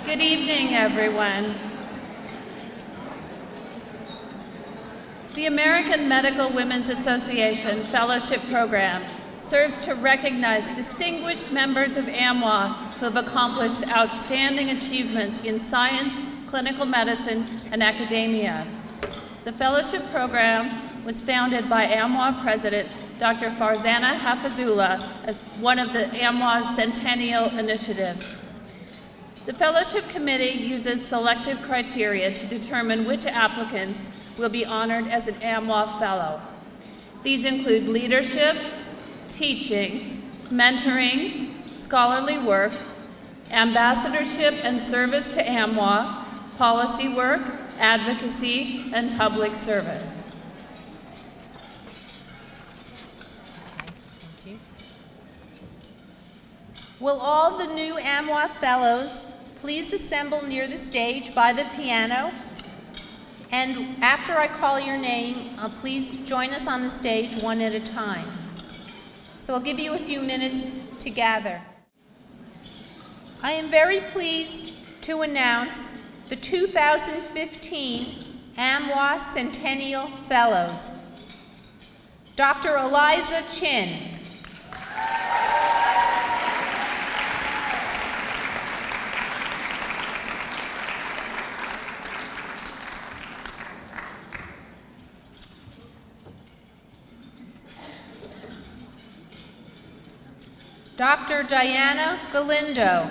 Good evening, everyone. The American Medical Women's Association Fellowship Program serves to recognize distinguished members of AMWA who have accomplished outstanding achievements in science, clinical medicine, and academia. The fellowship program was founded by AMWA President Dr. Farzana Hafizullah as one of the AMWA's centennial initiatives. The Fellowship Committee uses selective criteria to determine which applicants will be honored as an AMWA Fellow. These include leadership, teaching, mentoring, scholarly work, ambassadorship and service to AMWA, policy work, advocacy, and public service. Will all the new AMWA Fellows please assemble near the stage by the piano? And after I call your name, please join us on the stage one at a time. So I'll give you a few minutes to gather. I am very pleased to announce the 2015 AMWA Centennial Fellows. Dr. Eliza Chin. Dr. Diana Galindo.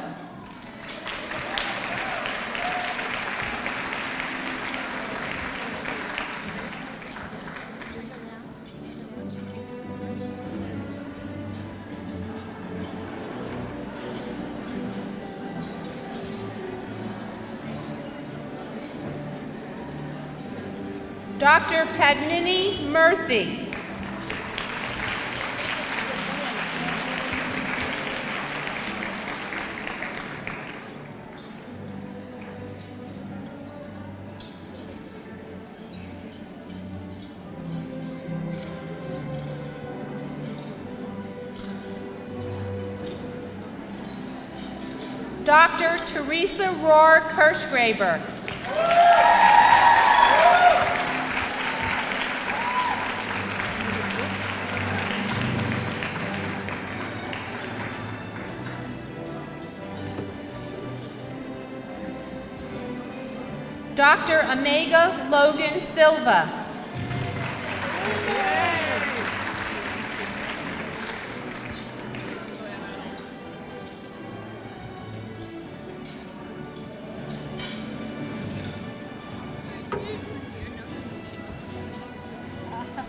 Dr. Padmini Murthy. Dr. Teresa Rohr Kirschgraber. Dr. Omega Logan Silva.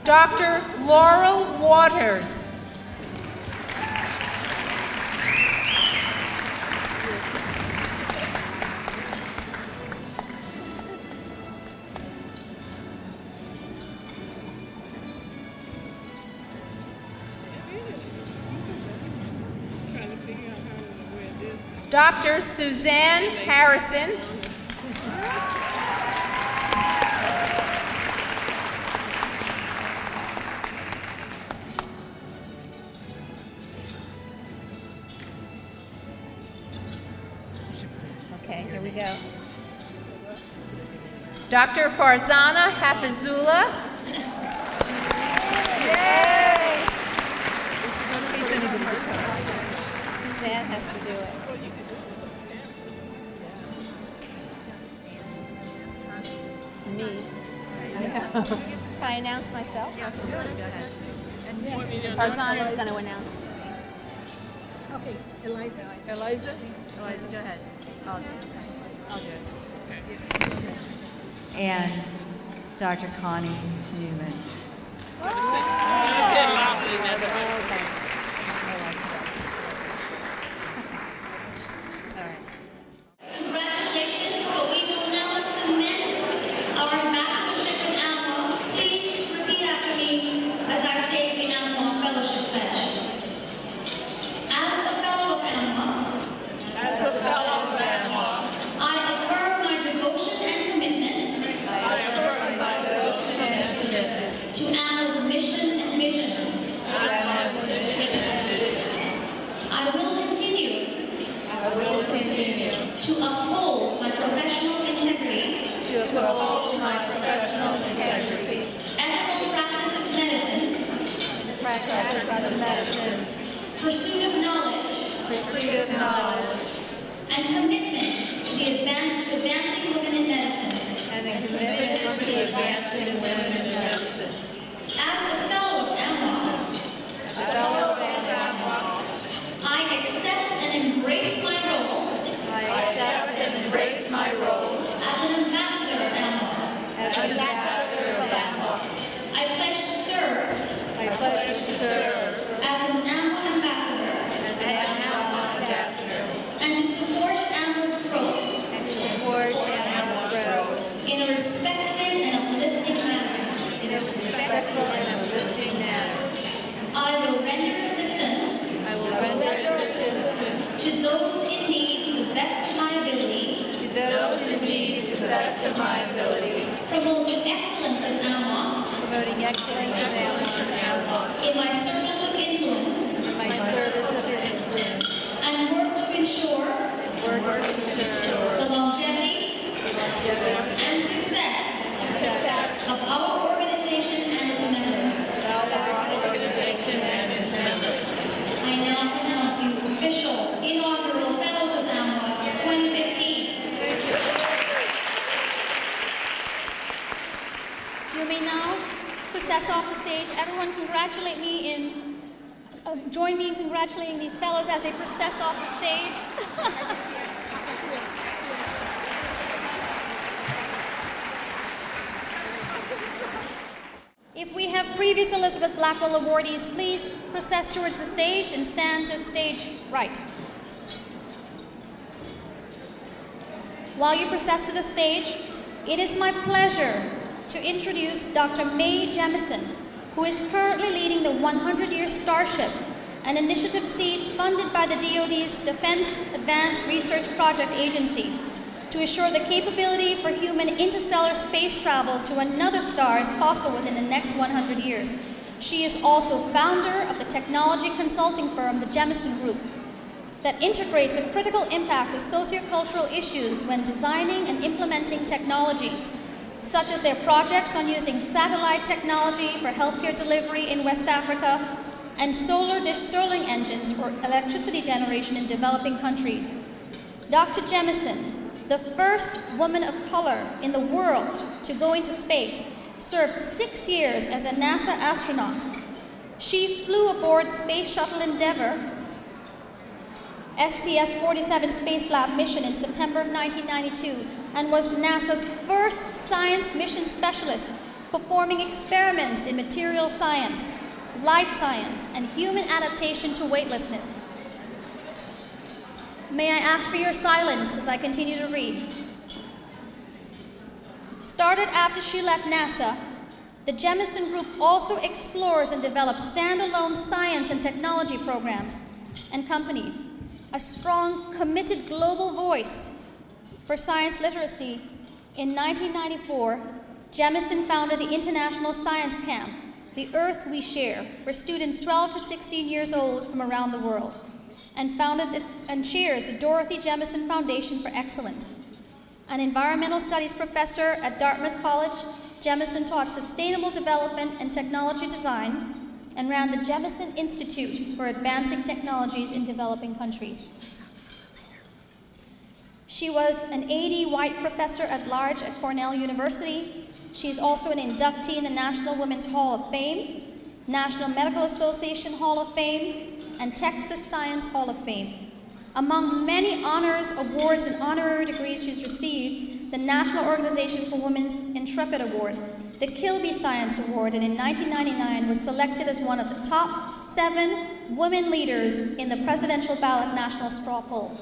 Dr. Laurel Waters. Dr. Suzanne Harrison. Okay, here we go. Dr. Farzana Hafizullah. Yay! Suzanne has to do it. Me. Can I announce myself? Yeah, go ahead. Farzana is going to announce. Okay, Eliza. Eliza, go ahead. I'll do it. Okay. And Dr. Connie Newman. Congratulations, but we will now submit our ambassadorship in AMWA. Please repeat after me as I state the AMWA Fellowship Pledge. As a fellow of AMWA, I affirm my devotion and commitment to AMWA's mission and vision. I will continue to uphold of medicine, pursuit of knowledge, and commitment to advancing women in medicine. As a fellow of AMWA, I accept and embrace my role as an ambassador of AMWA. I pledge to serve as an AMWA ambassador and to support AMWA's growth in a respected and uplifting manner. I will render assistance to those in need to the best of my ability, promoting excellence in AMWA in my circles of influence, and work to ensure the longevity and success of our organization and its members. I now pronounce you official inaugural Fellows of AMWA 2015. You may now process off the stage. Everyone congratulate me in, join me in congratulating these fellows as they process off the stage. If we have previous Elizabeth Blackwell awardees, please process towards the stage and stand to stage right. While you process to the stage, it is my pleasure to introduce Dr. Mae Jemison, who is currently leading the 100-Year Starship, an initiative seed funded by the DoD's Defense Advanced Research Project Agency to assure the capability for human interstellar space travel to another star is possible within the next 100 years. She is also founder of the technology consulting firm, the Jemison Group, that integrates a critical impact of sociocultural issues when designing and implementing technologies, such as their projects on using satellite technology for healthcare delivery in West Africa and solar dish Stirling engines for electricity generation in developing countries. Dr. Jemison, the first woman of color in the world to go into space, served 6 years as a NASA astronaut. She flew aboard Space Shuttle Endeavour, STS-47 Space Lab mission in September of 1992 and was NASA's first science mission specialist, performing experiments in material science, life science, and human adaptation to weightlessness. May I ask for your silence as I continue to read? Started after she left NASA, the Jemison Group also explores and develops standalone science and technology programs and companies. A strong, committed global voice for science literacy, in 1994, Jemison founded the International Science Camp, The Earth We Share, for students 12 to 16 years old from around the world, and founded and chairs the Dorothy Jemison Foundation for Excellence. An environmental studies professor at Dartmouth College, Jemison taught sustainable development and technology design and ran the Jemison Institute for Advancing Technologies in Developing Countries. She was an AD White Professor at Large at Cornell University. She's also an inductee in the National Women's Hall of Fame, National Medical Association Hall of Fame, and Texas Science Hall of Fame. Among many honors, awards, and honorary degrees she's received, the National Organization for Women's Intrepid Award, the Kilby Science Award, and in 1999 was selected as one of the top 7 women leaders in the presidential ballot national straw poll.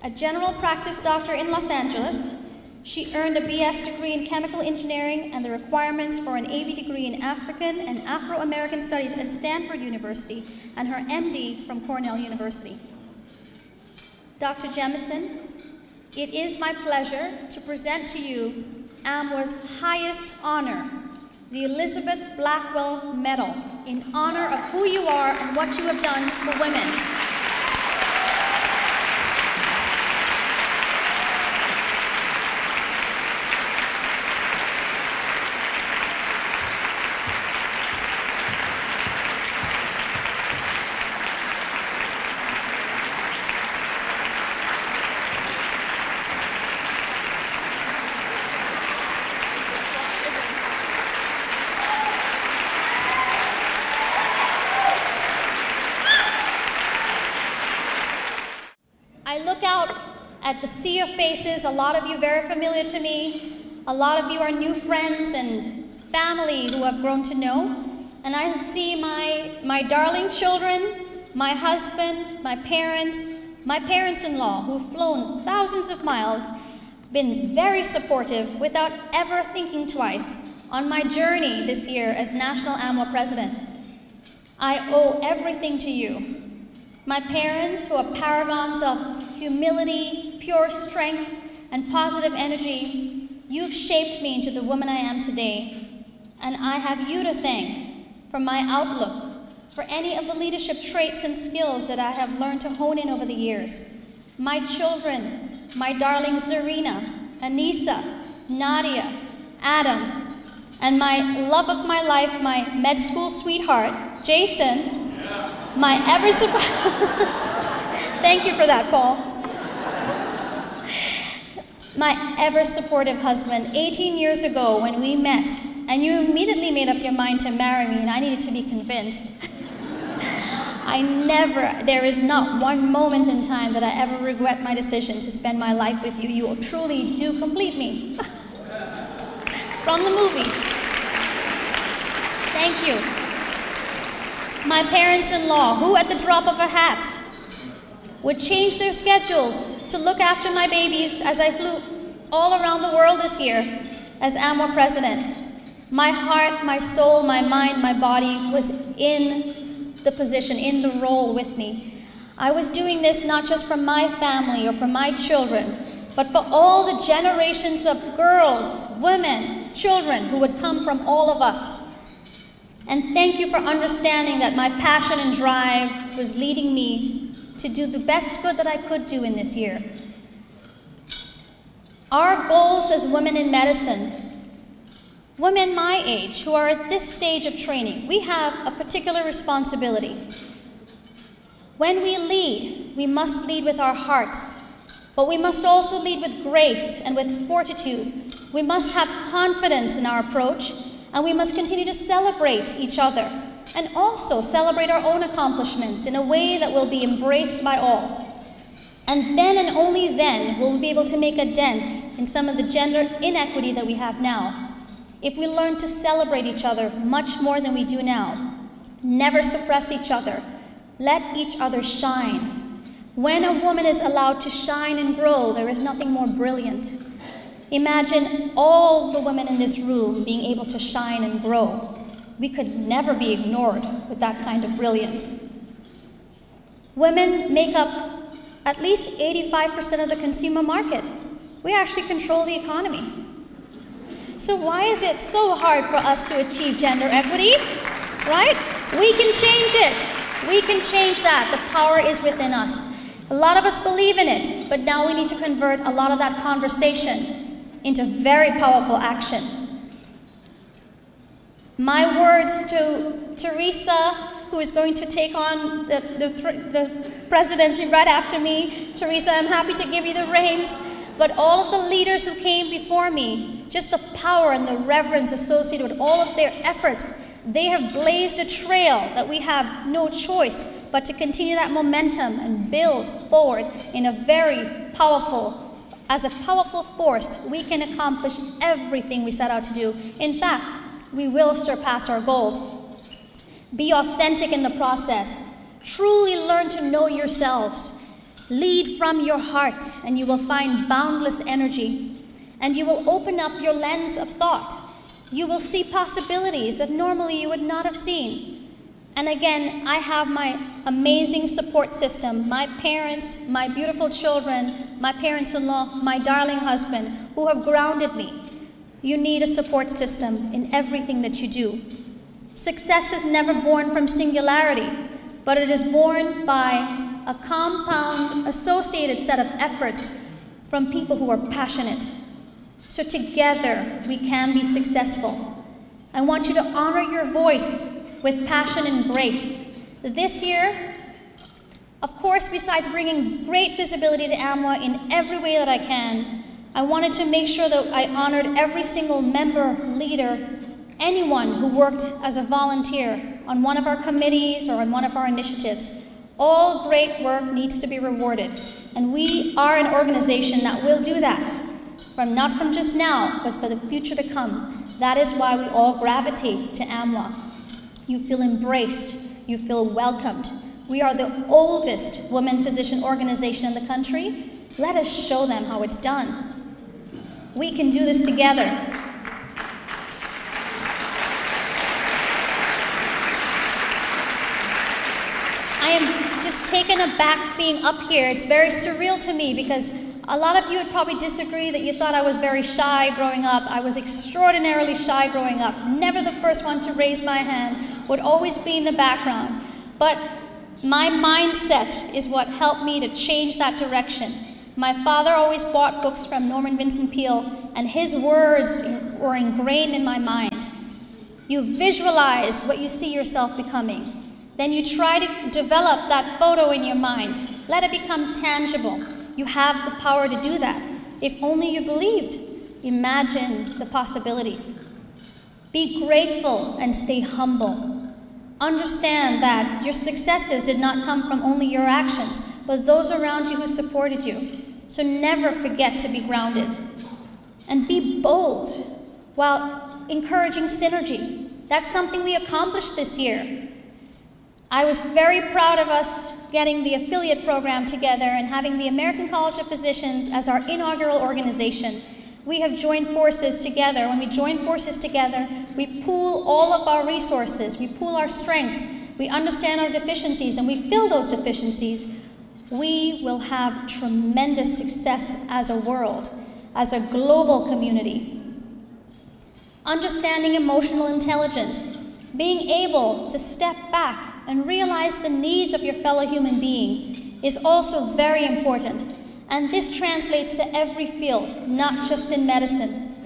A general practice doctor in Los Angeles, she earned a BS degree in chemical engineering and the requirements for an AB degree in African and Afro-American studies at Stanford University and her MD from Cornell University. Dr. Jemison, it is my pleasure to present to you AMWA's highest honor, the Elizabeth Blackwell Medal, in honor of who you are and what you have done for women. I look out at the sea of faces, a lot of you very familiar to me, a lot of you are new friends and family who I've grown to know, and I see my darling children, my husband, my parents-in-law who've flown thousands of miles, been very supportive without ever thinking twice on my journey this year as National AMWA President. I owe everything to you. My parents, who are paragons of humility, pure strength, and positive energy, you've shaped me into the woman I am today. And I have you to thank for my outlook, for any of the leadership traits and skills that I have learned to hone in over the years. My children, my darling Zarina, Anissa, Nadia, Adam, and my love of my life, my med school sweetheart, Jason, my ever thank you for that, Paul. My ever supportive husband, 18 years ago when we met, and you immediately made up your mind to marry me, and I needed to be convinced. There is not one moment in time that I ever regret my decision to spend my life with you. You truly do complete me. From the movie. Thank you. My parents-in-law, who at the drop of a hat would change their schedules to look after my babies as I flew all around the world this year as AMWA President. My heart, my soul, my mind, my body was in the position, in the role with me. I was doing this not just for my family or for my children, but for all the generations of girls, women, children who would come from all of us. And thank you for understanding that my passion and drive was leading me to do the best good that I could do in this year. Our goals as women in medicine, women my age who are at this stage of training, we have a particular responsibility. When we lead, we must lead with our hearts, but we must also lead with grace and with fortitude. We must have confidence in our approach, and we must continue to celebrate each other and also celebrate our own accomplishments in a way that will be embraced by all. And then and only then will we be able to make a dent in some of the gender inequity that we have now. If we learn to celebrate each other much more than we do now, never suppress each other, let each other shine. When a woman is allowed to shine and grow, there is nothing more brilliant. Imagine all the women in this room being able to shine and grow. We could never be ignored with that kind of brilliance. Women make up at least 85% of the consumer market. We actually control the economy. So why is it so hard for us to achieve gender equity, right? We can change it. We can change that. The power is within us. A lot of us believe in it, but now we need to convert a lot of that conversation into very powerful action. My words to Teresa, who is going to take on the presidency right after me. Teresa, I'm happy to give you the reins, but all of the leaders who came before me, just the power and the reverence associated with all of their efforts, they have blazed a trail that we have no choice but to continue that momentum and build forward in a very powerful, as a powerful force. We can accomplish everything we set out to do. In fact, we will surpass our goals. Be authentic in the process. Truly learn to know yourselves. Lead from your heart, and you will find boundless energy. And you will open up your lens of thought. You will see possibilities that normally you would not have seen. And again, I have my amazing support system, my parents, my beautiful children, my parents-in-law, my darling husband, who have grounded me. You need a support system in everything that you do. Success is never born from singularity, but it is born by a compound, associated set of efforts from people who are passionate. So together, we can be successful. I want you to honor your voice with passion and grace. This year, of course, besides bringing great visibility to AMWA in every way that I can, I wanted to make sure that I honored every single member, leader, anyone who worked as a volunteer on one of our committees or on one of our initiatives. All great work needs to be rewarded. And we are an organization that will do that, not from just now, but for the future to come. That is why we all gravitate to AMWA. You feel embraced, you feel welcomed. We are the oldest women physician organization in the country. Let us show them how it's done. We can do this together. I am just taken aback being up here. It's very surreal to me because a lot of you would probably disagree that you thought I was very shy growing up. I was extraordinarily shy growing up. Never the first one to raise my hand, would always be in the background. But my mindset is what helped me to change that direction. My father always bought books from Norman Vincent Peale, and his words were ingrained in my mind. You visualize what you see yourself becoming. Then you try to develop that photo in your mind. Let it become tangible. You have the power to do that. If only you believed. Imagine the possibilities. Be grateful and stay humble. Understand that your successes did not come from only your actions, but those around you who supported you. So never forget to be grounded. And be bold while encouraging synergy. That's something we accomplished this year. I was very proud of us getting the affiliate program together and having the American College of Physicians as our inaugural organization. We have joined forces together. When we join forces together, we pool all of our resources, we pool our strengths, we understand our deficiencies, and we fill those deficiencies. We will have tremendous success as a world, as a global community. Understanding emotional intelligence, being able to step back and realize the needs of your fellow human being is also very important. And this translates to every field, not just in medicine.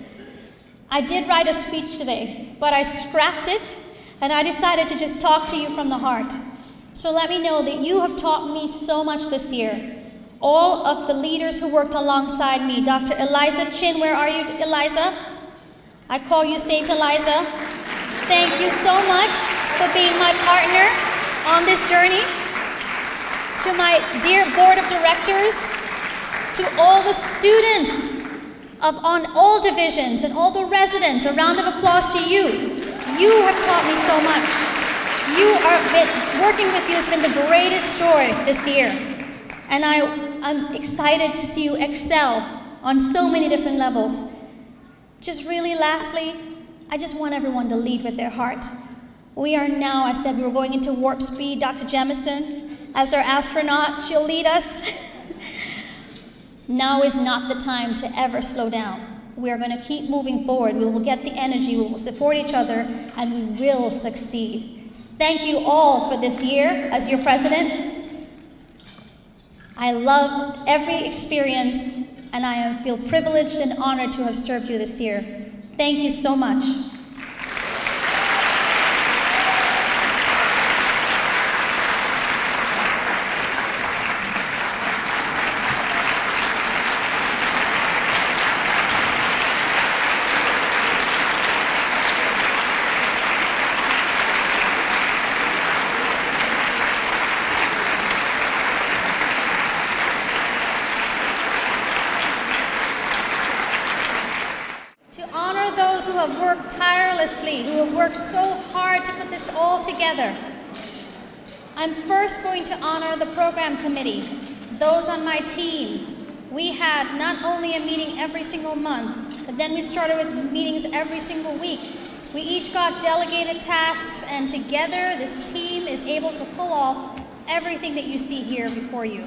I did write a speech today, but I scrapped it and I decided to just talk to you from the heart. So let me know that you have taught me so much this year. All of the leaders who worked alongside me, Dr. Eliza Chin, where are you, Eliza? I call you Saint Eliza. Thank you so much for being my partner on this journey. To my dear board of directors, to all the students on all divisions and all the residents, a round of applause to you. You have taught me so much. Working with you has been the greatest joy this year. And I'm excited to see you excel on so many different levels. Just really lastly, I just want everyone to lead with their heart. We are now, I said, we were going into warp speed. Dr. Jemison, as our astronaut, she'll lead us. Now is not the time to ever slow down. We are going to keep moving forward. We will get the energy, we will support each other, and we will succeed. Thank you all for this year as your president. I loved every experience, and I feel privileged and honored to have served you this year. Thank you so much. Who have worked tirelessly, who have worked so hard to put this all together. I'm first going to honor the program committee, those on my team. We had not only a meeting every single month, but then we started with meetings every single week. We each got delegated tasks, and together this team is able to pull off everything that you see here before you.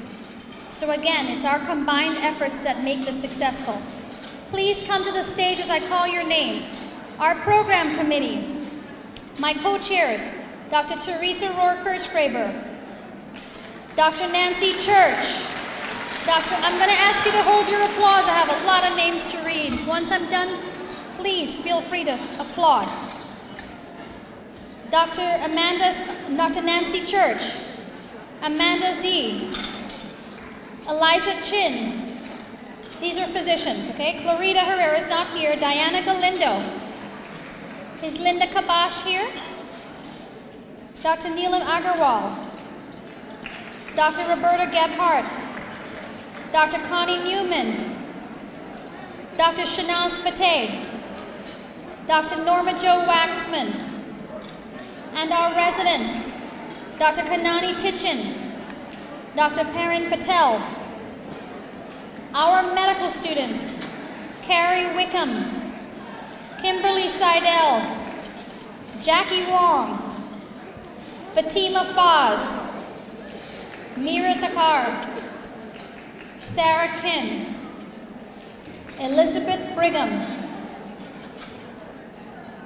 So again, it's our combined efforts that make this successful. Please come to the stage as I call your name. Our program committee, my co-chairs, Dr. Teresa Rohr-Kirchgraber, Dr. Nancy Church, I'm going to ask you to hold your applause. I have a lot of names to read. Once I'm done, please feel free to applaud. Dr. Nancy Church, Amanda Z, Eliza Chin. These are physicians, okay? Clarita Herrera is not here. Diana Galindo. Is Linda Kabash here? Dr. Neelam Agarwal. Dr. Roberta Gebhardt. Dr. Connie Newman, Dr. Shanaz Fateh, Dr. Norma Jo Waxman, and our residents, Dr. Kanani Tichin, Dr. Parin Patel, our medical students, Carrie Wickham, Kimberly Seidel, Jackie Wong, Fatima Faz, Mira Takar, Sarah Kim, Elizabeth Brigham,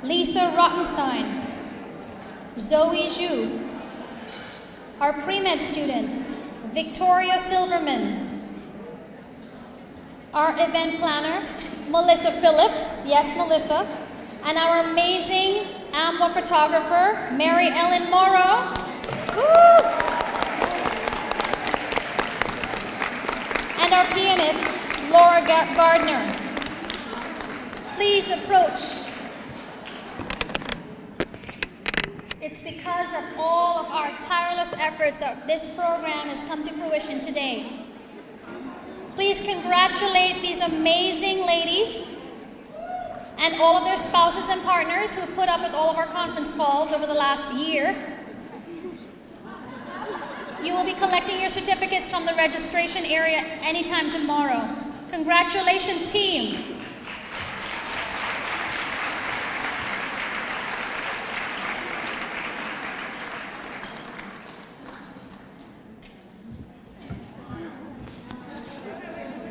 Lisa Rottenstein, Zoe Zhu, our pre-med student, Victoria Silverman, our event planner, Melissa Phillips, yes, Melissa, and our amazing AMWA photographer, Mary Ellen Morrow. Woo! And our pianist, Laura Gardner. Please approach. It's because of all of our tireless efforts that this program has come to fruition today. Please congratulate these amazing ladies and all of their spouses and partners who have put up with all of our conference calls over the last year. You will be collecting your certificates from the registration area anytime tomorrow. Congratulations, team.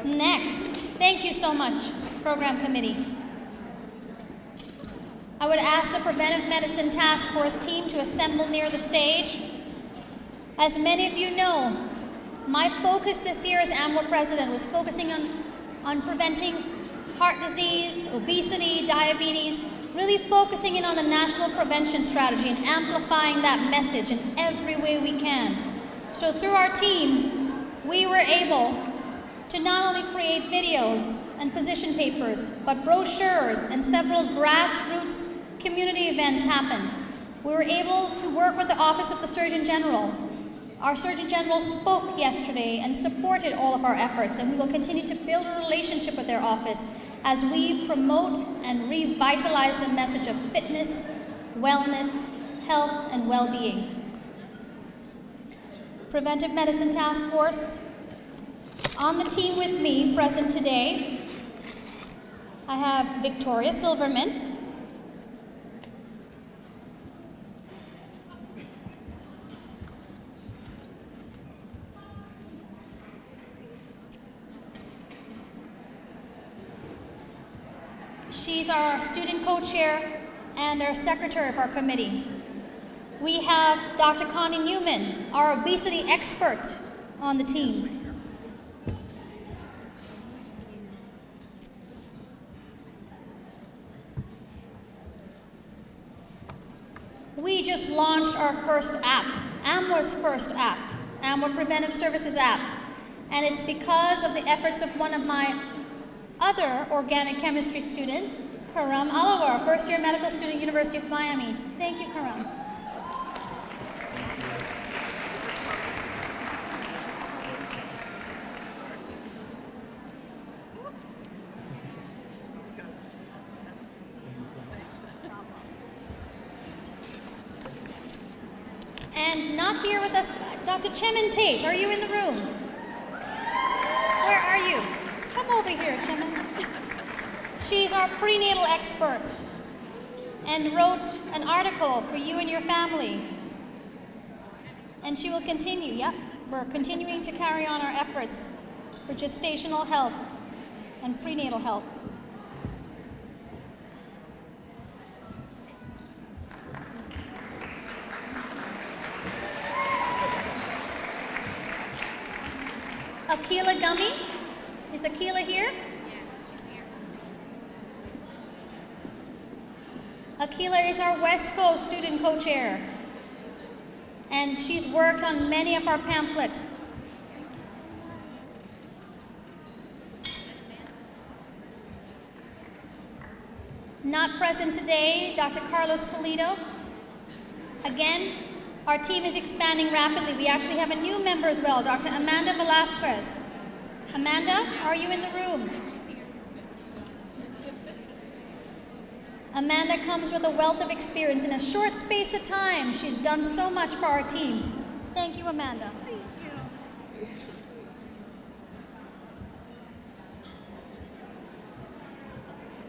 Next, thank you so much, Program Committee. I would ask the Preventive Medicine Task Force team to assemble near the stage. As many of you know, my focus this year as AMWA president was focusing on preventing heart disease, obesity, diabetes, really focusing in on the national prevention strategy and amplifying that message in every way we can. So through our team, we were able to not only create videos and position papers, but brochures and several grassroots community events happened. We were able to work with the Office of the Surgeon General. Our Surgeon General spoke yesterday and supported all of our efforts, and we will continue to build a relationship with their office as we promote and revitalize the message of fitness, wellness, health, and well-being. Preventive Medicine Task Force. On the team with me present today, I have Victoria Silverman, she's our student co-chair and our secretary of our committee. We have Dr. Connie Newman, our obesity expert on the team. We just launched our first app, AMWA's first app, AMWA Preventive Services app. And it's because of the efforts of one of my other organic chemistry students, Karam Alawar, first-year medical student, University of Miami. Thank you, Karam. And not here with us, Dr. Chemin Tate. Are you in the room? Where are you? Come over here, Chemin. She's our prenatal expert and wrote an article for you and your family. And she will continue, yep. We're continuing to carry on our efforts for gestational health and prenatal health. Akila Gummy? Is Akila here? Yes, she's here. Akila is our West Coast student co-chair. And she's worked on many of our pamphlets. Not present today, Dr. Carlos Pulido. Again, our team is expanding rapidly. We actually have a new member as well, Dr. Amanda Velasquez. Amanda, are you in the room? Amanda comes with a wealth of experience. In a short space of time, she's done so much for our team. Thank you, Amanda.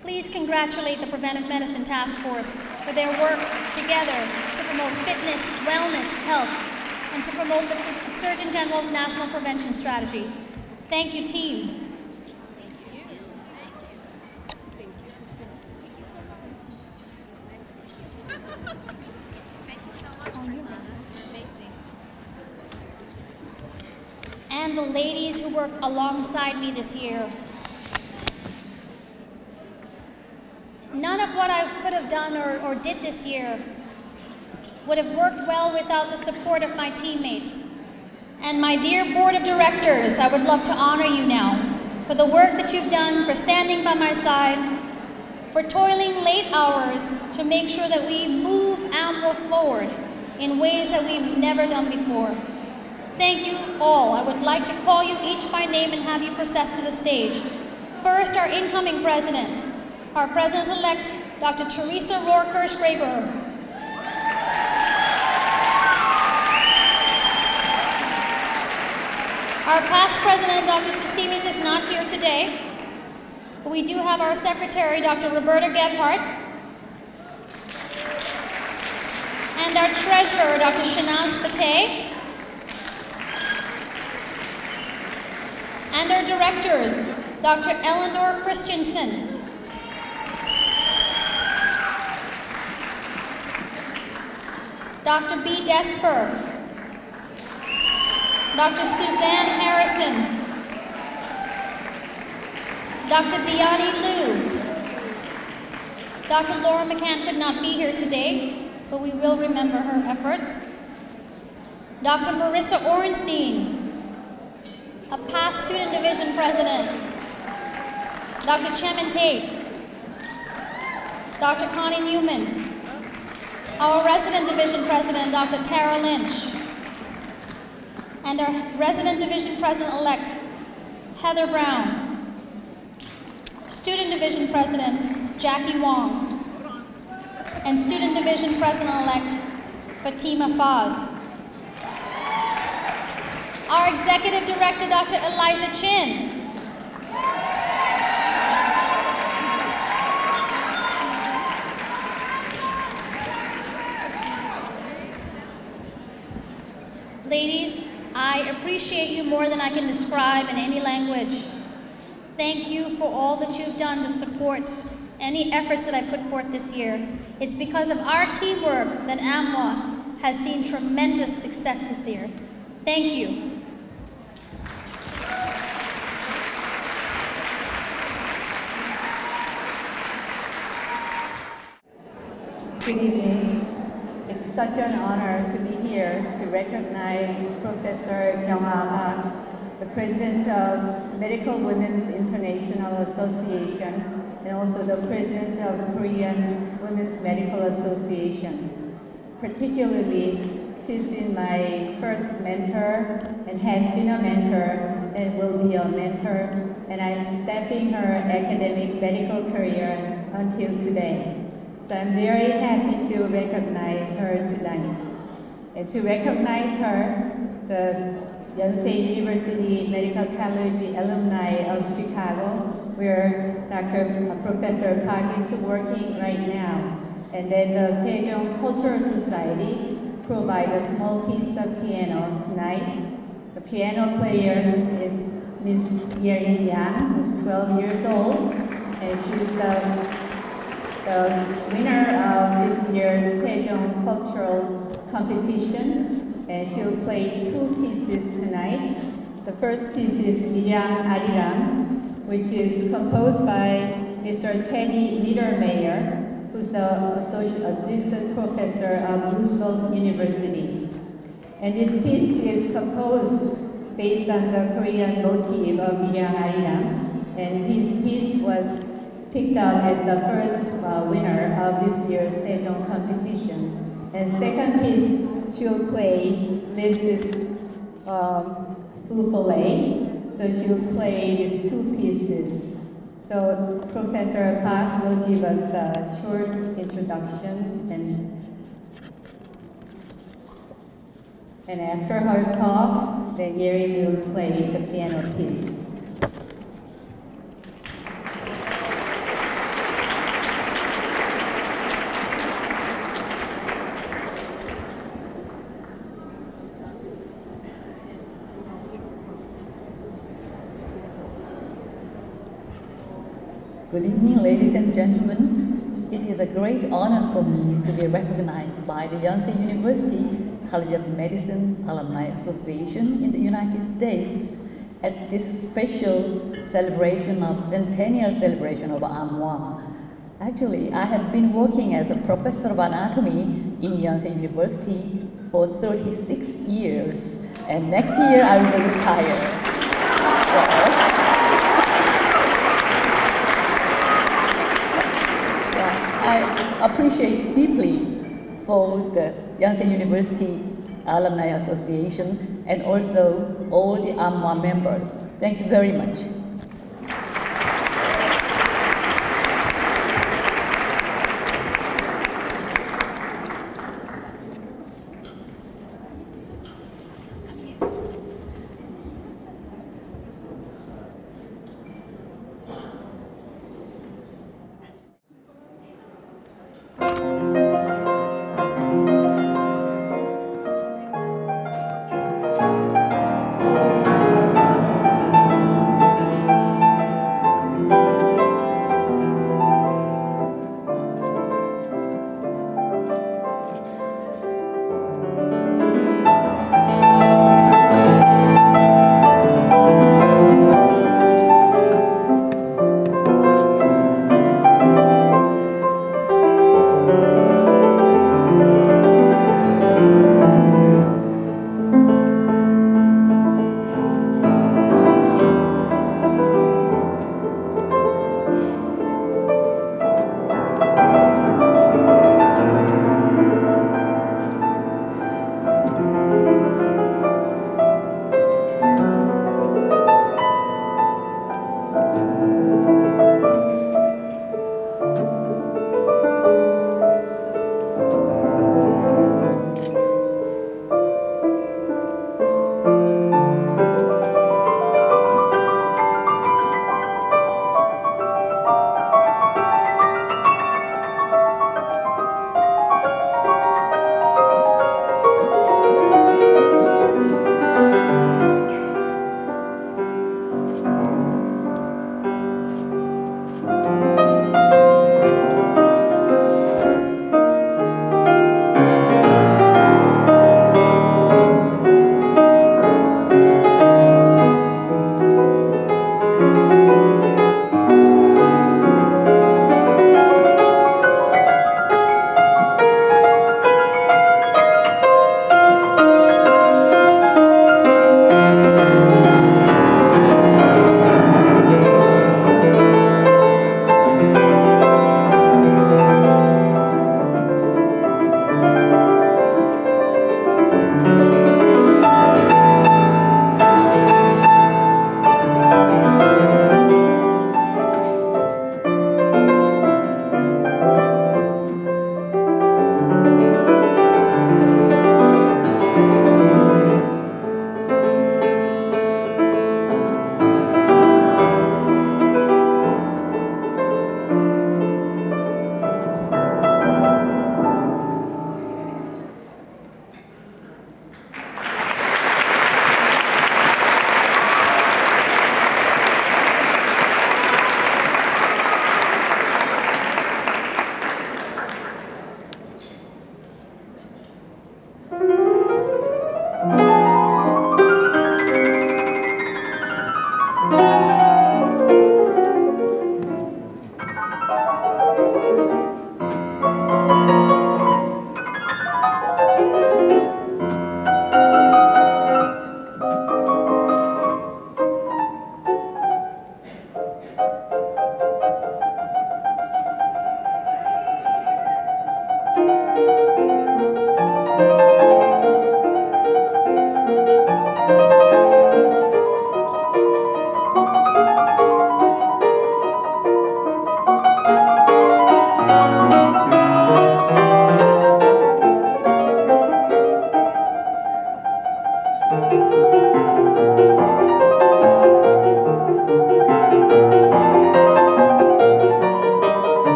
Please congratulate the Preventive Medicine Task Force for their work together to promote fitness, wellness, health, and to promote the Surgeon General's National Prevention Strategy. Thank you, team. And the ladies who worked alongside me this year. None of what I could have done or did this year would have worked well without the support of my teammates. And my dear board of directors, I would love to honor you now for the work that you've done, for standing by my side, for toiling late hours to make sure that we move AMWA forward in ways that we've never done before. Thank you all. I would like to call you each by name and have you process to the stage. First, our incoming president, our president-elect, Dr. Teresa Rohr-Kirsch-Graber. Our past president, Dr. Tusimis, is not here today, but we do have our secretary, Dr. Roberta Gebhardt, and our treasurer, Dr. Shanaz Fateh, and our directors, Dr. Eleanor Christensen, Dr. B. Desper, Dr. Suzanne Harrison, Dr. Diani Liu. Dr. Laura McCann could not be here today, but we will remember her efforts. Dr. Marissa Orenstein, a past student division president. Dr. Chemin Tate, Dr. Connie Newman, our resident division president, Dr. Tara Lynch, and our resident division president-elect, Heather Brown, student division president, Jackie Wong, and student division president-elect, Fatima Faz. Our executive director, Dr. Eliza Chin, ladies, I appreciate you more than I can describe in any language. Thank you for all that you've done to support any efforts that I put forth this year. It's because of our teamwork that AMWA has seen tremendous success this year. Thank you. Good evening. It's such an honor to be here to recognize Professor Kyung-ha Park, the President of Medical Women's International Association, and also the President of Korean Women's Medical Association. Particularly, she's been my first mentor and has been a mentor and will be a mentor, and I'm stepping her academic medical career until today. So I'm very happy to recognize her tonight. And to recognize her, the Yonsei University Medical College alumni of Chicago, where Professor Park is working right now. And then the Sejong Cultural Society provide a small piece of piano tonight. The piano player is Miss Yerin Yang, who's 12 years old, and she's the winner of this year's Sejong Cultural Competition, and she'll play two pieces tonight. The first piece is Miryang Arirang, which is composed by Mr. Teddy Niedermeyer, who's an assistant professor of Roosevelt University. And this piece is composed based on the Korean motif of Miryang Arirang, and his piece was picked out as the first winner of this year's Sejong competition. And second piece she'll play, this is Fufole. So she'll play these two pieces. So Professor Park will give us a short introduction, and after her talk, then Gary will play the piano piece. Good evening, ladies and gentlemen. It is a great honor for me to be recognized by the Yonsei University College of Medicine Alumni Association in the United States at this special celebration of centennial celebration of AMWA. Actually, I have been working as a professor of anatomy in Yonsei University for 36 years, and next year I will retire. I appreciate deeply for the Yonsei University Alumni Association and also all the AMWA members. Thank you very much.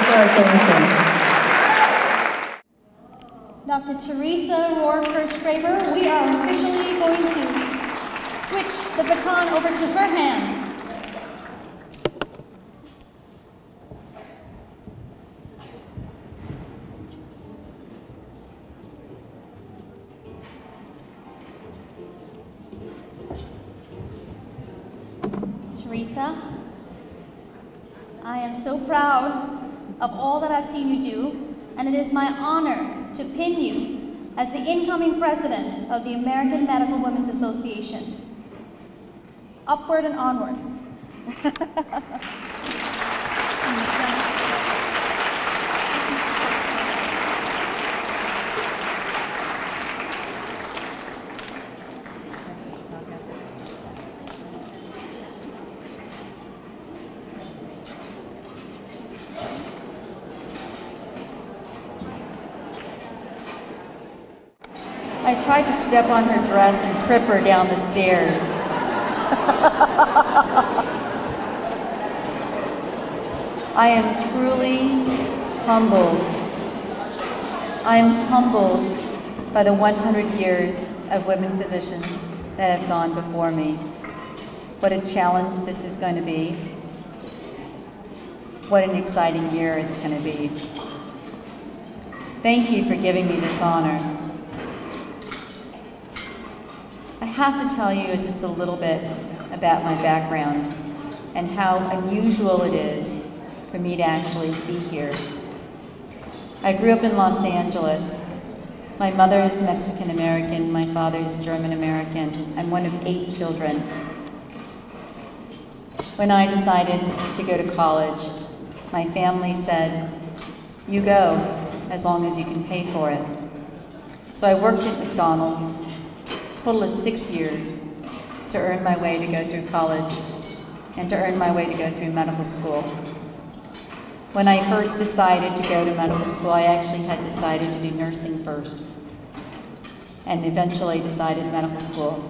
for attention. Dr. Teresa Rohr-Kirschgraber, we are officially going to switch the baton over to her hand. Teresa, I am so proud of all that I've seen you do, and it is my honor to pin you as the incoming president of the American Medical Women's Association. Upward and onward. I tried to step on her dress and trip her down the stairs. I am truly humbled. I am humbled by the 100 years of women physicians that have gone before me. What a challenge this is going to be. What an exciting year it's going to be. Thank you for giving me this honor. I have to tell you just a little bit about my background and how unusual it is for me to actually be here. I grew up in Los Angeles. My mother is Mexican American, my father is German American. I'm one of 8 children. When I decided to go to college, my family said, "You go, as long as you can pay for it." So I worked at McDonald's, a total of 6 years, to earn my way to go through college and to earn my way to go through medical school. When I first decided to go to medical school, I actually had decided to do nursing first and eventually decided medical school.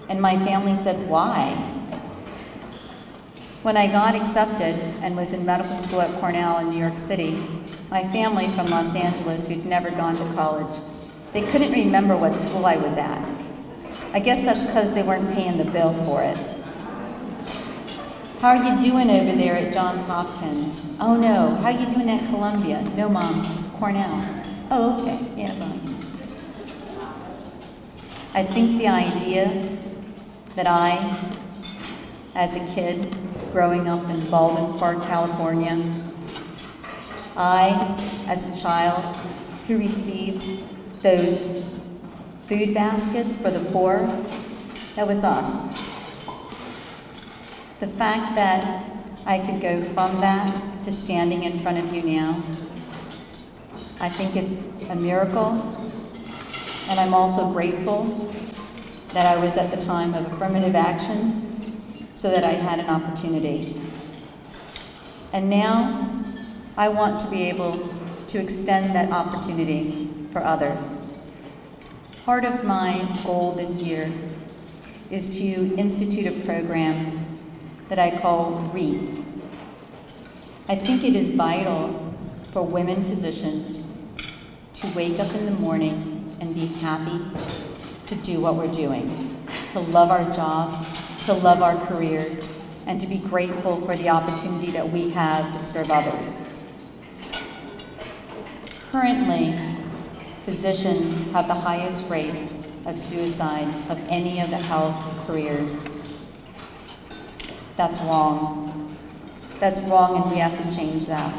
And my family said, "Why?" When I got accepted and was in medical school at Cornell in New York City, my family from Los Angeles, who'd never gone to college, they couldn't remember what school I was at. I guess that's because they weren't paying the bill for it. "How are you doing over there at Johns Hopkins?" "Oh no." "How are you doing at Columbia?" "No, Mom, it's Cornell." "Oh, okay, yeah, fine." I think the idea that I, as a kid, growing up in Baldwin Park, California, I, as a child who received those food baskets for the poor, that was us. The fact that I could go from that to standing in front of you now, I think it's a miracle, and I'm also grateful that I was at the time of affirmative action so that I had an opportunity. And now I want to be able to extend that opportunity for others. Part of my goal this year is to institute a program that I call REAP. I think it is vital for women physicians to wake up in the morning and be happy to do what we're doing, to love our jobs, to love our careers, and to be grateful for the opportunity that we have to serve others. Currently, physicians have the highest rate of suicide of any of the health careers. That's wrong. That's wrong, and we have to change that.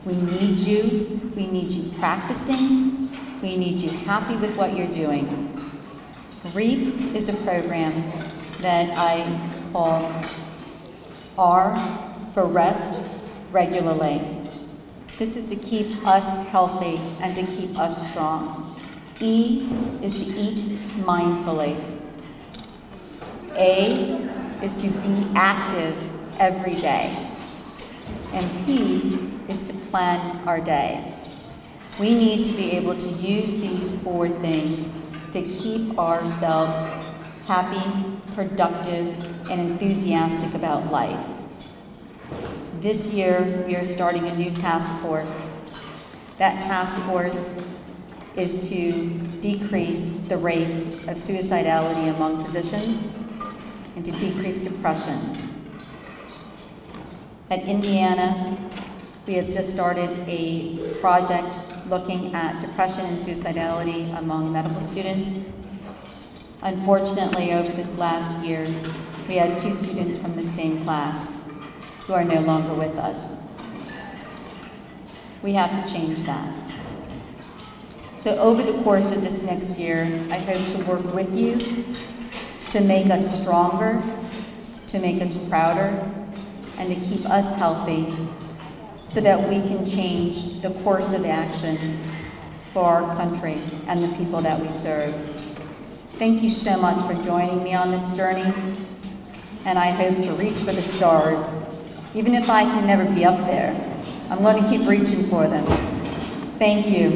We need you. We need you practicing. We need you happy with what you're doing. REAP is a program that I call R for rest regularly. This is to keep us healthy and to keep us strong. E is to eat mindfully. A is to be active every day. And P is to plan our day. We need to be able to use these 4 things to keep ourselves happy, productive, and enthusiastic about life. This year, we are starting a new task force. That task force is to decrease the rate of suicidality among physicians and to decrease depression. At Indiana, we have just started a project looking at depression and suicidality among medical students. Unfortunately, over this last year, we had 2 students from the same class who are no longer with us. We have to change that. So over the course of this next year, I hope to work with you to make us stronger, to make us prouder, and to keep us healthy so that we can change the course of action for our country and the people that we serve. Thank you so much for joining me on this journey, and I hope to reach for the stars. Even if I can never be up there, I'm going to keep reaching for them. Thank you.